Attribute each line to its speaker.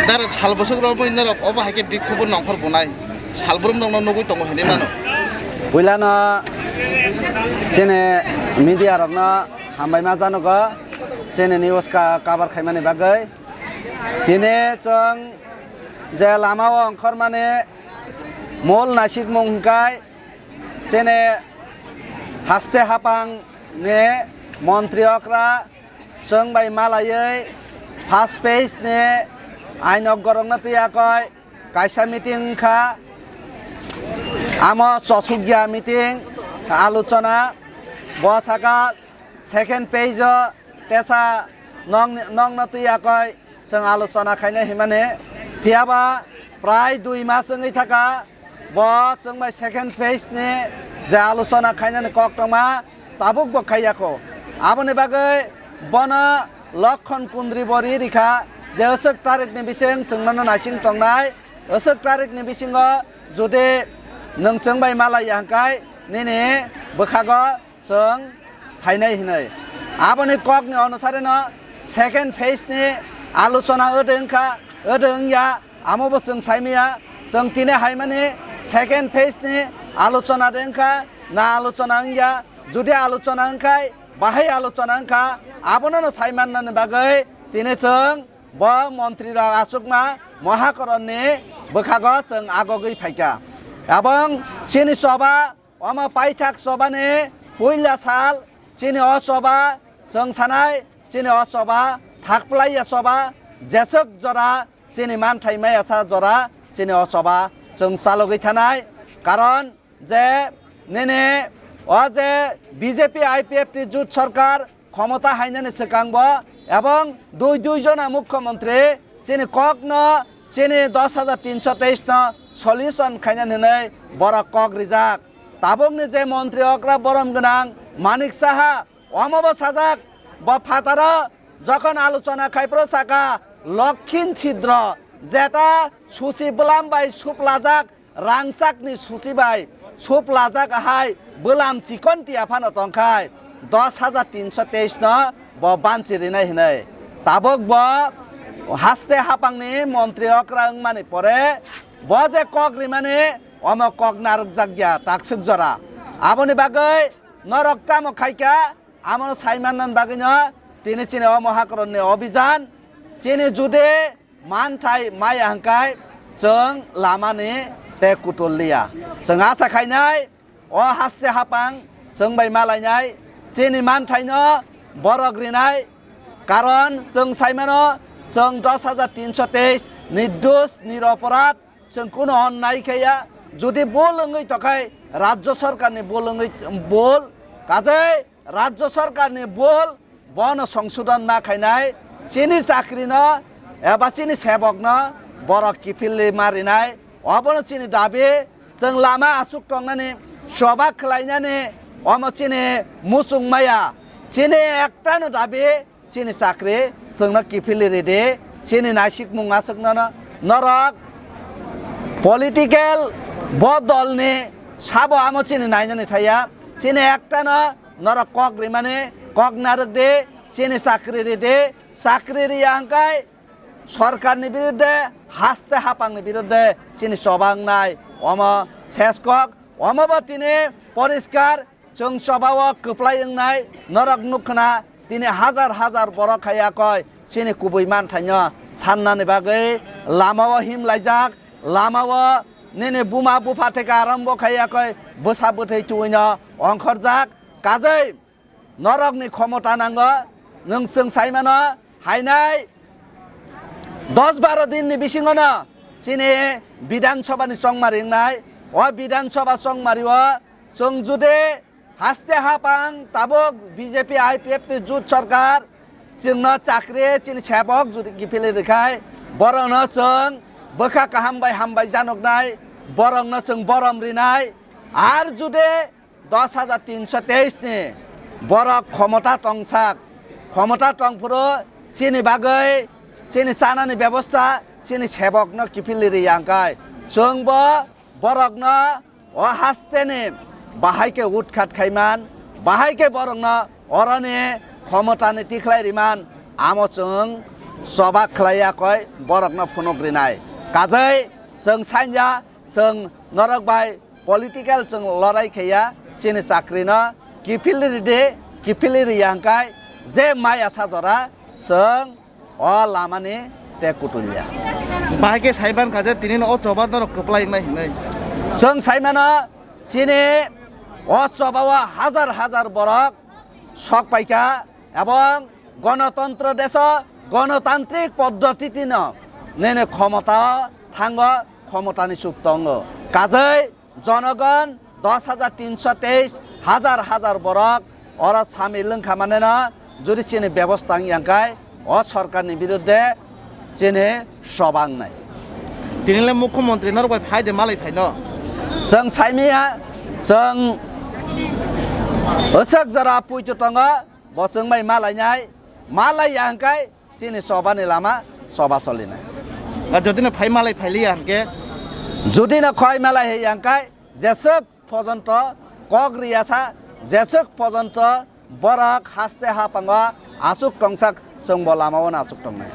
Speaker 1: Dari hal besok romo ini rok, apa hake bikubur nongkar bunai, hal belum nong nongui tonggo hene mano.
Speaker 2: Wilana sini media rokna hambai mazano go sini news kabar khaimani bagai tine chong je lama angkor mane mol nasik mungkai sini haste hapang ne Menteri okra song bai malayai fast pace ne ainok gorongna tuyakoy kaisa meeting kha amo sosugya meeting আলোচনা বসাকা second page তেসা নং নতুয়াকয় जों আলোচনা খাইনে হিমানে ফিয়াবা প্রায় 2 মাস জঙ্গি থাকা ব जों বাই সেকেন্ড পেজ নে যে আলোচনা খাইনে কক্তমা তাবুক বখাইয়াকো আবনে বাগৈ বন লক্ষণ কুন্দ্রি বরি রিখা যে অসক তারিখনি বিসিং जोंनो नासिं तंनाय অসক তারিখনি বিসিङ जुदि नों जों बाय मालाय हांकाय नेने बखागो जों फाइनाय हिनै आबनि ककनि अनुसारेनो सेकेन्ड फेजनि आलोचना ओदोंखा ओदोंया आमोबो जों साइमिया जों तिने हायमानि सेकेन्ड फेजनि आलोचना दोंखा ना आलोचना या जुदि आलोचना अंखाय बाहाय आलोचना अंखा आबनो साइमाननि बागै तिने जों ब मन्त्रि आसुकमा महाकरननि बखागो जों आगगै फाइका এবং চিনি সভা অমা পাইথাক সভানে পয়লা সাল চিনি অসভা जों সানাই চিনি অসভা থাকপ্লাইয়া সভা জেসক জরা চিনি মানথাইমাই আসা জরা চিনি অসভা जों চালগৈ থানাই কারণ যে নেনে অ যে বিজেপি আইপিএফ টি জুট সরকার ক্ষমতা হাইনানে সেকাংব এবং দুইজনা মুখ্যমন্ত্রী চিনি কগ্ন চিনি 10,323 ন সলিউশন খাইনাनै বড় কক রিজাক তাবংনি যে মন্ত্রী অকরা বরম গনাং মানিক সাহা অমব সাজাক বা ফাতারা যখন আলোচনা খাইপ্র সাকা লক্ষিণ ছিদ্র যেটা সুচি বলাম বাই সুপলাজাক রাংসাকনি সুচি বাই সুপলাজাক আহাই বলাম চিকন টিয়াফানো টংখাই 10,323 ন ব বানচিরিনাই হিनै তাবক ব হাসতে হাপাংনি মন্ত্রী অকরা মানে পরে বজে কগরি মানে অম কক নারক জাগিয়া তাকসুক জরা আবনি বাগৈ নরকটা মখাইকা আমন সাইমানন বাগৈন তিনি চিনে অমহাকরণনি অভিযান চিনি जुदि मानथाय माय हांकाय जों लामानि ते कुटुलिया जों आसा खायनाय अ हासते हापां जों बाय मालायनाय चिनि मानथायनो बरग्रिनाय कारण जों साइमानो जों 10,323 निर्दोष निरपराध जों কোনো অন্যায় খাইয়া যদি বলঙ্গই তখাই রাজ্য সরকারনি বলঙ্গই বল কাজে রাজ্য সরকারনি বল বন সংশোধন না খাইনাই চিনি চাকরি ন এবা চিনি সেবক ন বড় কিফিলি মারিনাই অবন চিনি দাবি जों লামা আসুক টংনানি সভা খালাইনানি অম চিনি মুসুং মায়া চিনি একটানো দাবি চিনি চাকরি जोंनो किफिली रेदे चिनि नासिक मुङा सोंनो नरक पलिटिकल बदलनि साबो आमो चिनि नायनानै थाया चिनि एकटानो नरक कक रिमाने कक नारक दे चिनि चाकरि रेदे चाकरि रियांकाय सरकारनि बिरुद्धे हासते हापांनि बिरुद्धे चिनि सबांनाय अम सेसकक अमबो तिनि परिष्कार जों सभाव खोप्लायनाय नरक नुखना তিনি হাজার হাজার বড় খাইয়া কয় চিনি কুবই মানথাইনো সাননানি বাগৈ লামাও হিমলাইজাক লামাও নেনে বুমা বুফা থেকে আরম্ভ খাইয়া কয় বসা বথै তুইনো অংখরজাক কাজै নরকনি ক্ষমতা নাঙ্গ नों जों साइमानो हायनाय 10-12 दिननि बिसिङावनो चिनि विधानसभानि संमारिनाय अ विधानसभा संमारियो जों जुदि हासते हापां ताबक बीजेपी आईपीएफ जुट सरकार जोंनो चाकरि चिनि सेबक जुदि गिफिले रेखाय बरंनो जों बोखा हामबाय जानकनाय बरंनो जों बरम रिनाय आर जुदि 10,323 नि बर क्षमता टंसाक क्षमता टंफुरो चिनि बागै चिनि सानानि व्यवस्था चिनि सेबकनो गिफिले रियांकाय जोंबो बरकनो अ हासतेनि बाहायके उठखाट खाइमान बाहायके बरंनो अरने क्षमतानि तिख्लाय रिमान आमो जों सबा खलायाखै बरकनो फुनग्रिनाय काजै जों साइन्या जों नरकबाय पलिटिकल जों लड़ाई खैया सिनि साख्रिनो किफिलिरि यांखाय जे माइ आसा जरा जों अ लामानि ते कुटुलिया
Speaker 1: बाहायके साइबान खाजे तिनि न चबा दर कपलाय नाय हिनै
Speaker 2: जों साइमाना सिनि अ चबावा हाजार हाजार बरक शक पाइका এবং গণতন্ত্র দেশ গণতান্ত্রিক পদ্ধতিতে নেনে ক্ষমতা থাঙ্গ ক্ষমতানি সুক্তঙ্গ কাজৈ জনগণ 10,323 হাজার হাজার বরক ওরা সামি লোংখা মানে না যদি চিনি ব্যবস্থা ইয়াঙ্কায় ও সরকারনি বিরুদ্ধে চিনি সবাং নাই
Speaker 1: तिनिले मुख्यमन्त्री नरबाय फायदे मालाय फायन
Speaker 2: जों साइमिया जों ओसक जरा पुइतुतंग बसंबाय मालाय यांखाय चिनि सबानि लामा सबा सलिनाय
Speaker 1: जदिनो फाय मालाय फायलिया हानके
Speaker 2: যদি না খয় মেলা হে यांखाय जेसक पର୍ଯ୍যন্ত কক রিয়াসা जेसक पର୍ଯ୍যন্ত बरक हास्ते हापांग आसुक टंसाक जों बलामावन आसुक टंनाय